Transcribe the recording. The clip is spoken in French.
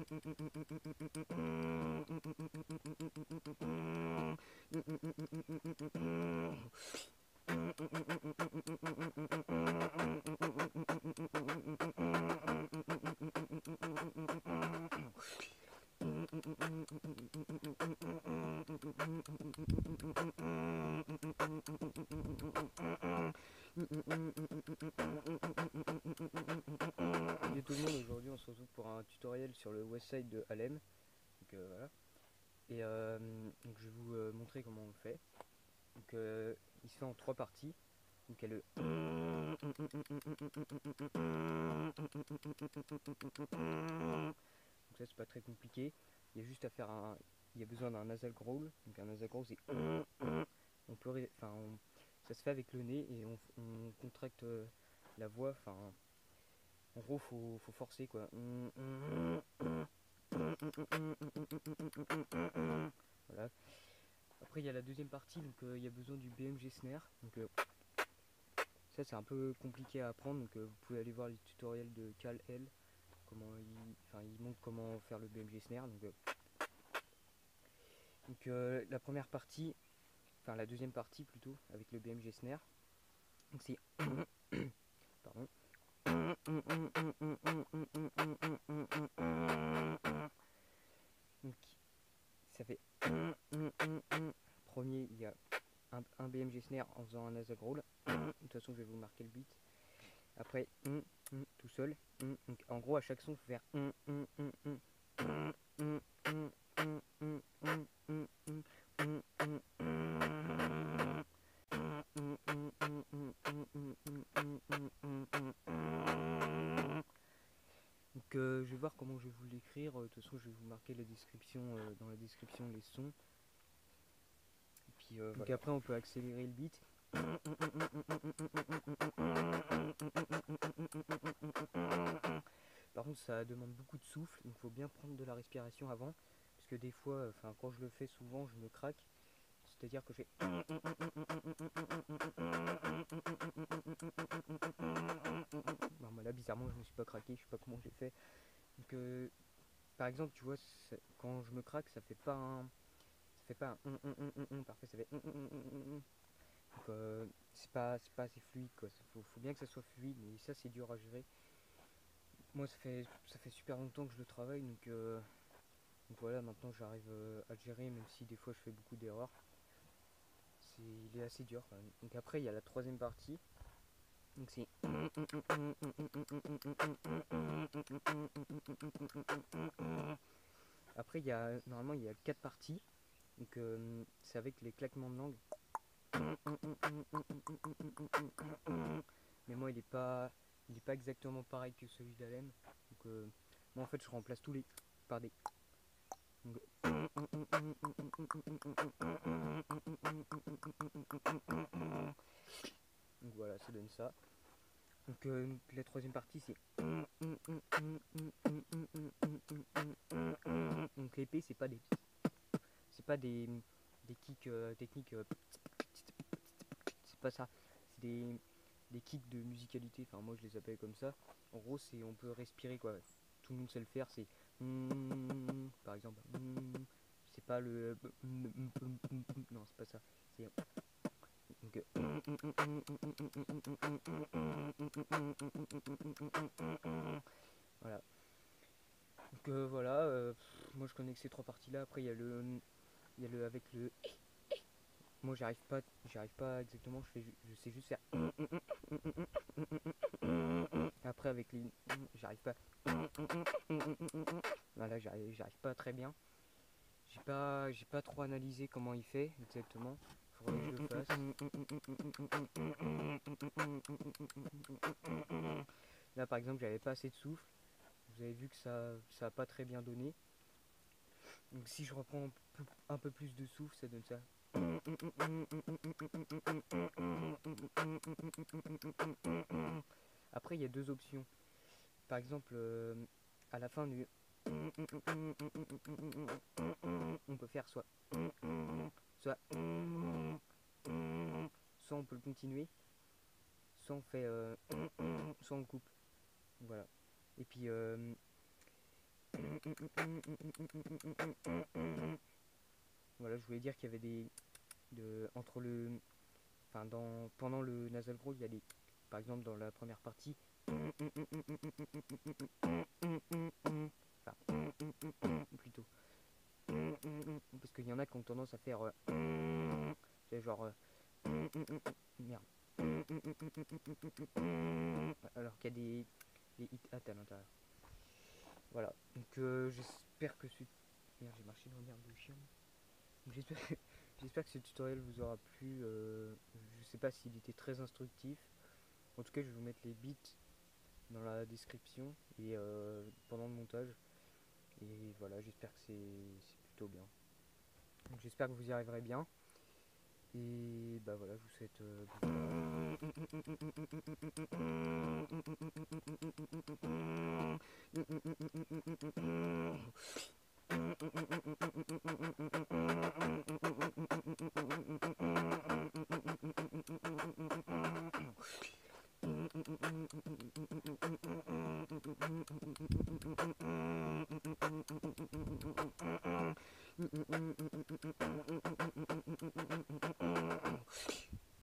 Salut tout le monde, aujourd'hui on se retrouve pour un tutoriel sur le Westside de Harlem. Donc voilà. Et donc je vais vous montrer comment on le fait. Donc il se fait en 3 parties. Donc il y a le donc ça c'est pas très compliqué. Il y a juste à faire un. Il y a besoin d'un nasal growl. Donc un nasal growl c'est on peut enfin ça se fait avec le nez et on contracte la voix. Enfin en gros faut forcer quoi. Voilà. Après il y a la deuxième partie, donc il y a besoin du BMG Snare. Donc ça c'est un peu compliqué à apprendre, donc vous pouvez aller voir les tutoriels de Cal L. Comment il montre comment faire le BMG Snare. Donc la première partie, enfin la deuxième partie plutôt, avec le BMG Snare. Donc c'est pardon. Donc ça fait premier, il y a un BMG Snare en faisant un nasal growl. De toute façon je vais vous marquer le beat. Après tout seul. Donc en gros à chaque son il faut faire donc je vais voir comment je vais vous l'écrire. De toute façon je vais vous marquer la description dans la description les sons. Et puis donc voilà. Après on peut accélérer le beat. Par contre ça demande beaucoup de souffle, donc il faut bien prendre de la respiration avant. Parce que des fois, quand je le fais souvent je me craque. C'est-à-dire que je fais bon, là bizarrement je me suis pas craqué, je sais pas comment j'ai fait. Donc par exemple tu vois quand je me craque ça fait pas un parfait, ça fait donc c'est pas assez fluide quoi. Faut bien que ça soit fluide et ça c'est dur à gérer. Moi ça fait super longtemps que je le travaille, donc voilà, maintenant j'arrive à le gérer, même si des fois je fais beaucoup d'erreurs. Il est assez dur quand même. Donc après il y a la troisième partie. Donc c'est après normalement il y a 4 parties. Donc c'est avec les claquements de langue. Mais moi il est pas exactement pareil que celui d'Alem. Donc moi en fait je remplace tous les par des donc, voilà, ça donne ça. Donc la troisième partie c'est donc l'épée c'est pas des kicks techniques c'est pas ça, c'est des kicks de musicalité, enfin moi je les appelle comme ça. En gros c'est on peut respirer quoi, tout le monde sait le faire, c'est par exemple c'est pas le non c'est pas ça, c'est donc, voilà. Donc voilà, moi je connais que ces 3 parties là. Après il y a le avec le moi j'arrive pas exactement, je sais juste faire après avec les j'arrive pas voilà, j'arrive pas très bien. J'ai pas trop analysé comment il fait exactement. Faudrait que je le fasse. Là par exemple j'avais pas assez de souffle. Vous avez vu que ça a pas très bien donné. Donc si je reprends un peu plus de souffle, ça donne ça. Après il y a 2 options. Par exemple à la fin du on peut faire soit soit on peut le continuer, soit on fait soit on le coupe. Voilà. Et puis Voilà, je voulais dire qu'il y avait entre le, pendant le nasal growl, il y a des, par exemple dans la première partie, enfin, plutôt, parce qu'il y en a qui ont tendance à faire, c'est genre, merde, alors qu'il y a des hit hats à l'intérieur. Voilà, donc j'espère que ce... Merde, j'ai marché dans l'herbe de chien. Donc, j'espère que ce tutoriel vous aura plu. Je sais pas s'il était très instructif. En tout cas, je vais vous mettre les bits dans la description et pendant le montage. Et voilà, j'espère que c'est plutôt bien. Donc j'espère que vous y arriverez bien. Et bah voilà, je vous souhaite